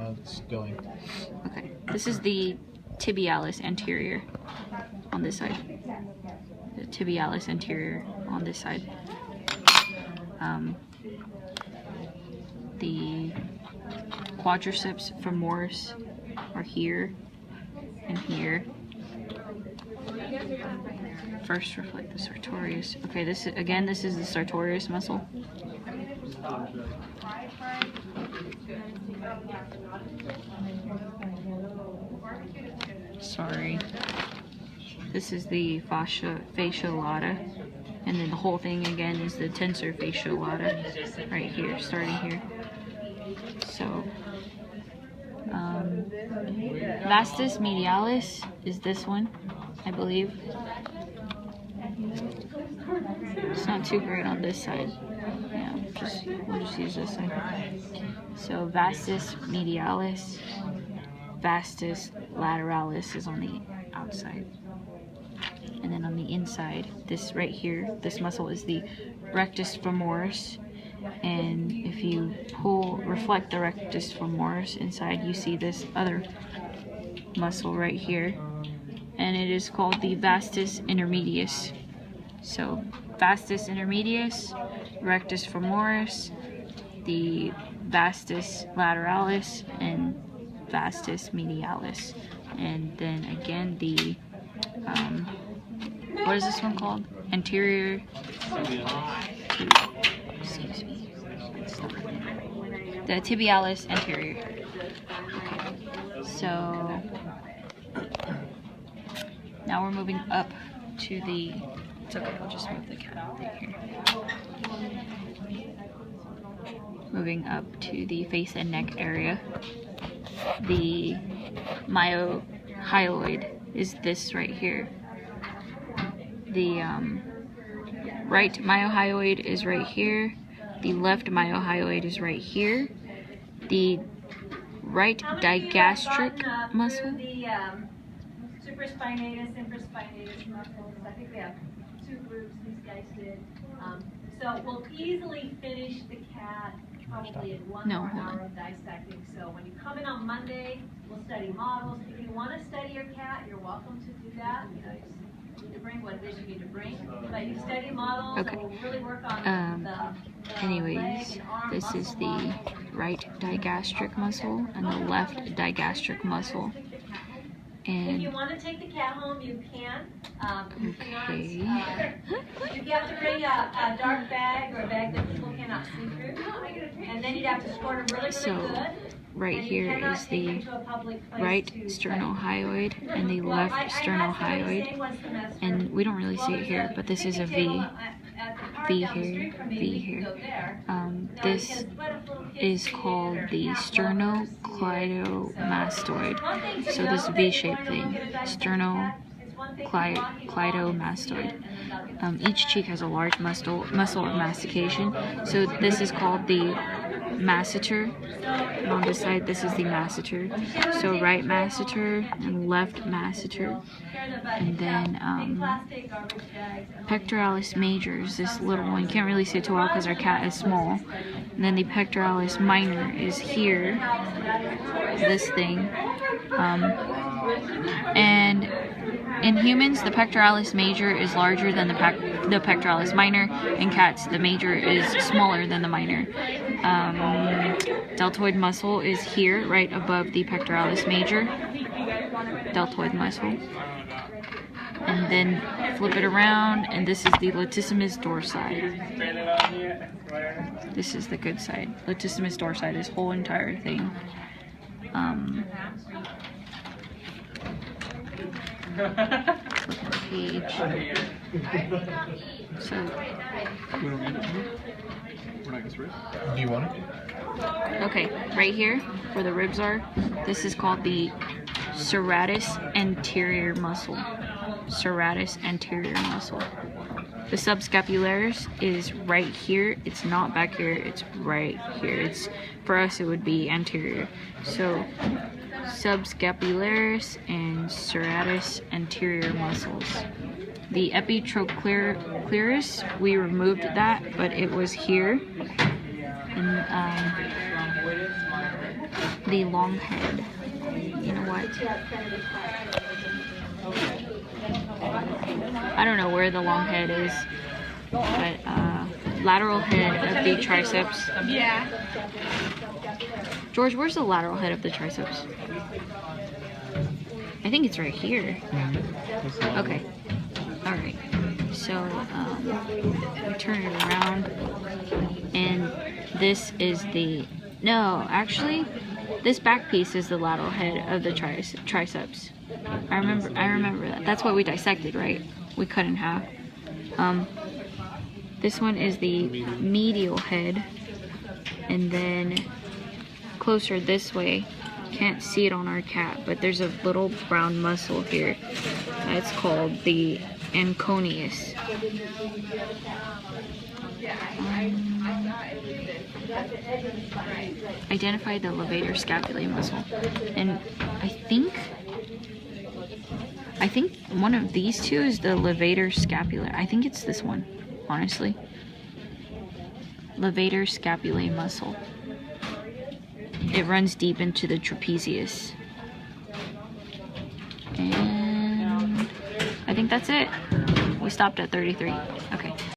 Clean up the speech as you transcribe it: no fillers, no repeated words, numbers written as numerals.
how it's going. Okay, this is the tibialis anterior on this side. The tibialis anterior on this side. The quadriceps femoris are here and here. First reflect the sartorius. Okay, this is the sartorius muscle. Sorry. This is the fascia lata, and then the whole thing again is the tensor fascia lata, right here, starting here. So, vastus medialis is this one, I believe. It's not too great on this side. Yeah, we'll just use this side. So vastus medialis, vastus lateralis is on the outside. And then on the inside, this right here, this muscle is the rectus femoris. And if you reflect the rectus femoris inside, you see this other muscle right here. And it is called the vastus intermedius. So, vastus intermedius, rectus femoris, the vastus lateralis, and vastus medialis. And then again, the, what is this one called? Anterior, excuse me, the tibialis anterior. Okay, so now we're moving up to the, it's okay, I'll just move the cat right here. Moving up to the face and neck area. The myohyoid is this right here. The right myohyoid is right here. The left myohyoid is right here. The right digastric muscle. The supraspinatus, infraspinatus muscles. I think we have 2 groups these guys did. So we'll easily finish the cat probably in 1 more hour of dissecting. So when you come in on Monday, we'll study models. If you want to study your cat, you're welcome to do that. You know, you need to bring what it is you need to bring. But you study models, okay. And we'll really work on anyways, this is the right digastric muscle and the left digastric muscle. And if you want to take the cat home, you can. okay. You have to bring a dark bag or a bag that people cannot see through. And then you'd have to squirt them really good. Right here is the right sternohyoid and the left sternohyoid. And we don't really see it here, but this is a V. V here, V here. This is called the sternocleidomastoid. So this V-shaped thing, sternocleidomastoid. Each cheek has a large muscle of mastication. So this is called the masseter. And on this side, this is the masseter. So right masseter and left masseter. And then pectoralis major is this little one. You can't really see it too well because our cat is small. And then the pectoralis minor is here, this thing. And in humans, the pectoralis major is larger than the pectoralis minor. In cats, the major is smaller than the minor. Deltoid muscle is here, right above the pectoralis major. Deltoid muscle. And then flip it around, and this is the latissimus dorsi. This is the good side. Latissimus dorsi, this whole entire thing. Flip the page. So, we don't need it. We're not gonna do you want it? Okay, right here where the ribs are, this is called the serratus anterior muscle. Serratus anterior muscle. The subscapularis is right here. It's not back here, it's right here. It's, for us it would be anterior. So subscapularis and serratus anterior muscles. The epitrochlearis, we removed that, but it was here. And the long head. You know what? I don't know where the long head is, but lateral head of the triceps. Yeah. George, where's the lateral head of the triceps? I think it's right here. Okay. Alright. So, we turn it around, and this is the... No, actually, this back piece is the lateral head of the triceps. I remember that. That's what we dissected, right? We cut in half. This one is the medial head, and then closer this way. Can't see it on our cat, but there's a little brown muscle here. It's called the anconeus. Identify the levator scapulae muscle, and I think one of these two is the levator scapulae. I think it's this one, honestly. Levator scapulae muscle. It runs deep into the trapezius. And I think that's it. We stopped at 33. Okay.